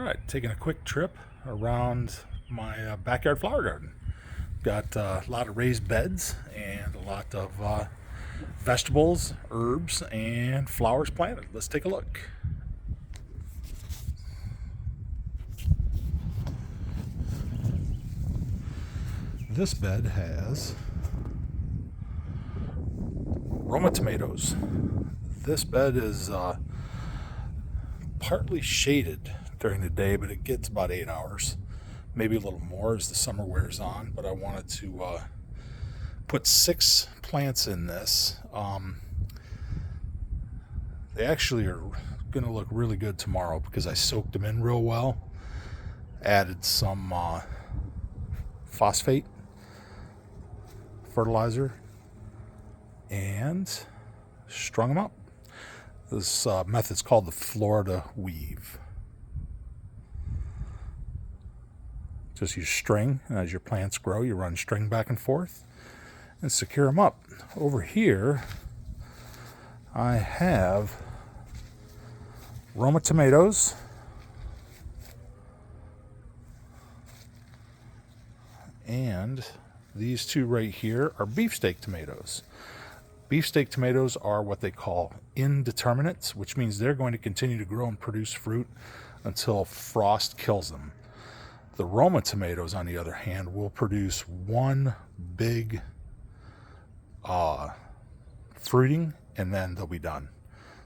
Alright, taking a quick trip around my backyard flower garden. Got a lot of raised beds and a lot of vegetables, herbs, and flowers planted. Let's take a look. This bed has Roma Tomatoes. This bed is partly shaded during the day, but it gets about 8 hours, maybe a little more as the summer wears on. But I wanted to put 6 plants in this. They actually are going to look really good tomorrow because I soaked them in real well, added some phosphate fertilizer, and strung them up. This method's called the Florida weave. Just use string, and as your plants grow, you run string back and forth and secure them up. Over here, I have Roma Tomatoes, and these two right here are Beefsteak Tomatoes. Beefsteak tomatoes are what they call indeterminates, which means they're going to continue to grow and produce fruit until frost kills them. The Roma tomatoes, on the other hand, will produce one big fruiting, and then they'll be done.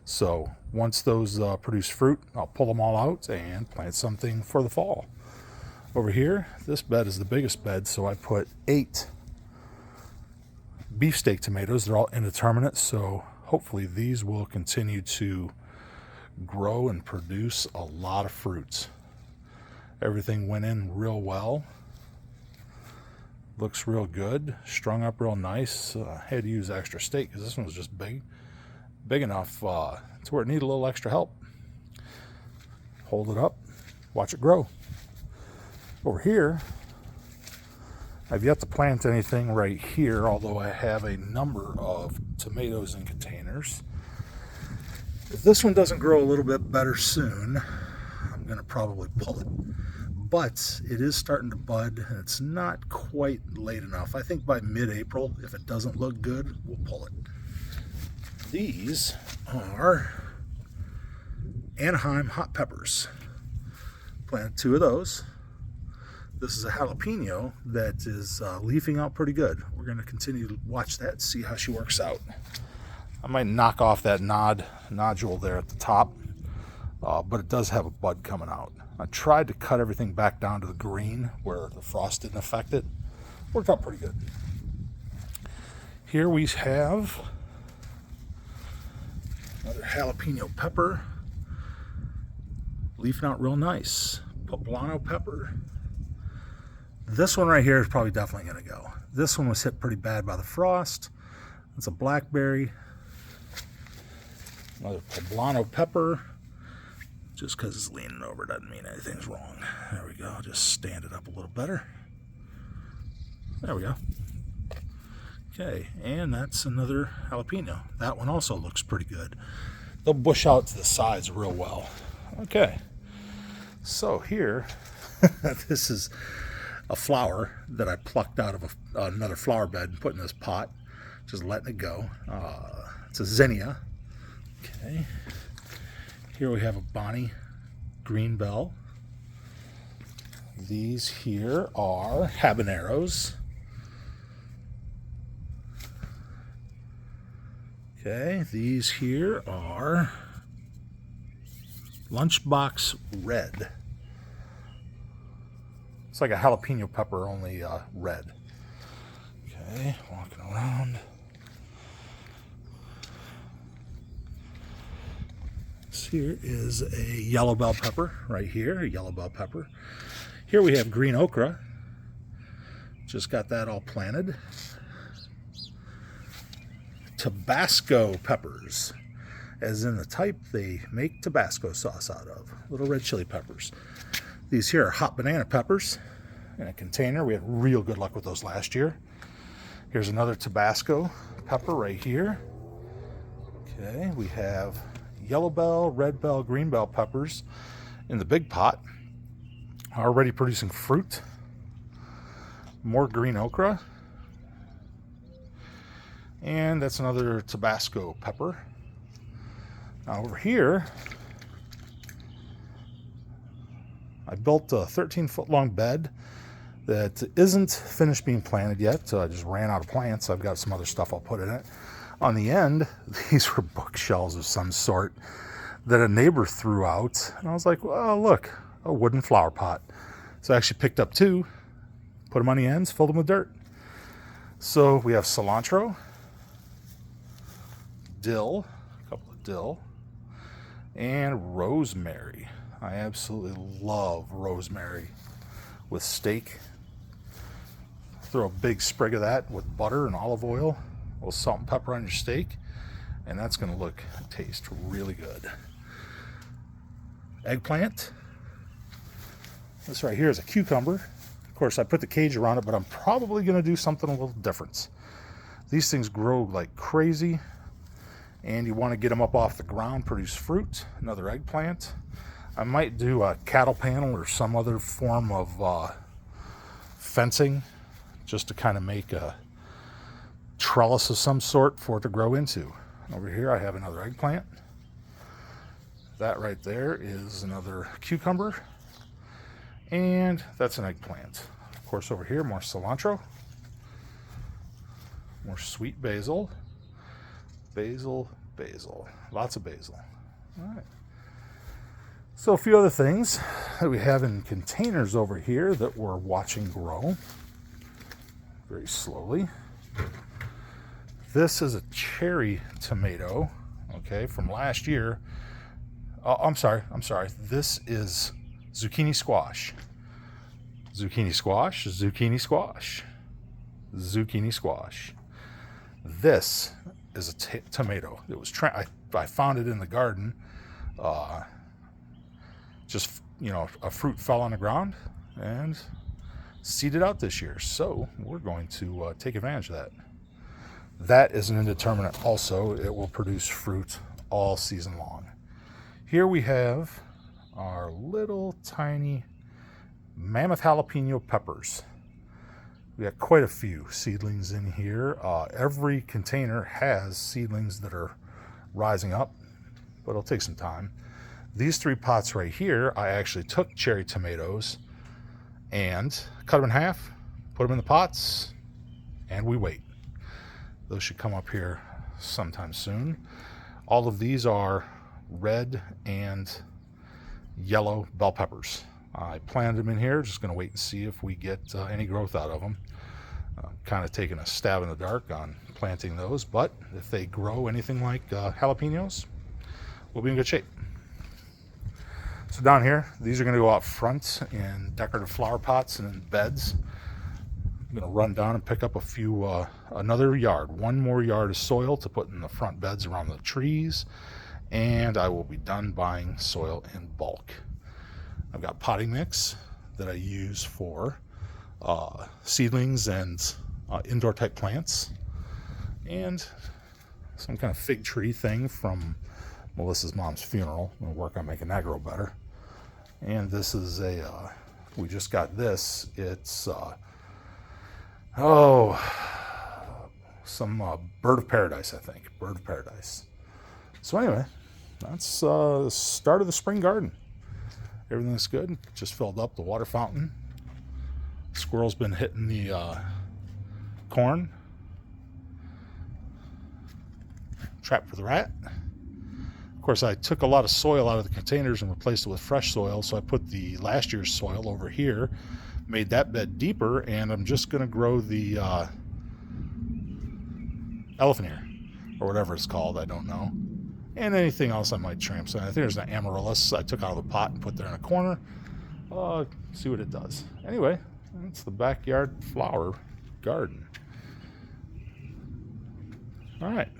So once those produce fruit, I'll pull them all out and plant something for the fall. Over here, this bed is the biggest bed, so I put 8 beefsteak tomatoes. They're all indeterminate, so hopefully these will continue to grow and produce a lot of fruits. Everything went in real well. Looks real good. Strung up real nice. I had to use extra stake because this one was just big enough to where it needed a little extra help. Hold it up, watch it grow. Over here, I've yet to plant anything right here, although I have a number of tomatoes in containers. If this one doesn't grow a little bit better soon, I'm going to probably pull it. But it is starting to bud, and it's not quite late enough. I think by mid-April, if it doesn't look good, we'll pull it. These are Anaheim Hot Peppers. Planted 2 of those. This is a jalapeno that is leafing out pretty good. We're going to continue to watch that, see how she works out. I might knock off that nodule there at the top, but it does have a bud coming out. I tried to cut everything back down to the green where the frost didn't affect it. Worked out pretty good. Here we have another jalapeno pepper, leafing out real nice. Poblano pepper. This one right here is probably definitely going to go. This one was hit pretty bad by the frost. It's a blackberry. Another poblano pepper. Just because it's leaning over doesn't mean anything's wrong. There we go. Just stand it up a little better. There we go. Okay, and that's another jalapeno. That one also looks pretty good. They'll bush out to the sides real well. Okay, so here, this is a flower that I plucked out of another flower bed and put in this pot. Just letting it go. It's a zinnia. Okay. Here we have a Bonnie green bell. These here are habaneros. Okay, these here are lunchbox red. It's like a jalapeno pepper, only red. Okay, walking around. Here is a yellow bell pepper right here, a yellow bell pepper. Here we have green okra. Just got that all planted. Tabasco peppers, as in the type they make Tabasco sauce out of. Little red chili peppers. These here are hot banana peppers in a container. We had real good luck with those last year. Here's another Tabasco pepper right here. Okay, we have yellow bell, red bell, green bell peppers in the big pot. Already producing fruit. More green okra. And that's another Tabasco pepper. Now over here, I built a 13-foot long bed that isn't finished being planted yet. So I just ran out of plants. I've got some other stuff I'll put in it. On the end, these were bookshelves of some sort that a neighbor threw out. And I was like, well, look, a wooden flower pot. So I actually picked up 2, put them on the ends, filled them with dirt. So we have cilantro, dill, a couple of dill, and rosemary. I absolutely love rosemary with steak. Throw a big sprig of that with butter and olive oil, a little salt and pepper on your steak, and that's going to taste really good. Eggplant. This right here is a cucumber. Of course, I put the cage around it, but I'm probably going to do something a little different. These things grow like crazy, and you want to get them up off the ground, produce fruit. Another eggplant. I might do a cattle panel or some other form of fencing just to kind of make a trellis of some sort for it to grow into. Over here I have another eggplant. That right there is another cucumber. And that's an eggplant. Of course, over here, more cilantro. More sweet basil. Basil. Lots of basil. All right. So a few other things that we have in containers over here that we're watching grow very slowly. This is a cherry tomato, okay, from last year. Oh, I'm sorry. This is zucchini squash. Zucchini squash. This is a tomato. It was I found it in the garden. Just, a fruit fell on the ground and seeded out this year. So we're going to take advantage of that. That is an indeterminate also. It will produce fruit all season long. Here we have our little tiny mammoth jalapeno peppers. We got quite a few seedlings in here. Every container has seedlings that are rising up, but it'll take some time. These 3 pots right here, I actually took cherry tomatoes and cut them in half, put them in the pots, and we wait. Those should come up here sometime soon. All of these are red and yellow bell peppers. I planted them in here, just going to wait and see if we get any growth out of them. Kind of taking a stab in the dark on planting those, but if they grow anything like jalapenos, we'll be in good shape. So down here, these are going to go out front in decorative flower pots and in beds. I'm going to run down and pick up a few, another yard, 1 more yard of soil to put in the front beds around the trees, and I will be done buying soil in bulk. I've got potting mix that I use for seedlings and indoor type plants, and some kind of fig tree thing from Melissa's mom's funeral. I'm going to work on making that grow better. And this is we just got this. It's some bird of paradise, I think. Bird of paradise. So anyway, that's the start of the spring garden. Everything looks good. Just filled up the water fountain. Squirrel's been hitting the corn. Trap for the rat. Of course, I took a lot of soil out of the containers and replaced it with fresh soil, so I put the last year's soil over here, made that bed deeper, and I'm just going to grow the elephant ear, or whatever it's called, I don't know. And anything else I might trim. So I think there's an amaryllis I took out of the pot and put there in a corner. See what it does. Anyway, that's the backyard flower garden. All right.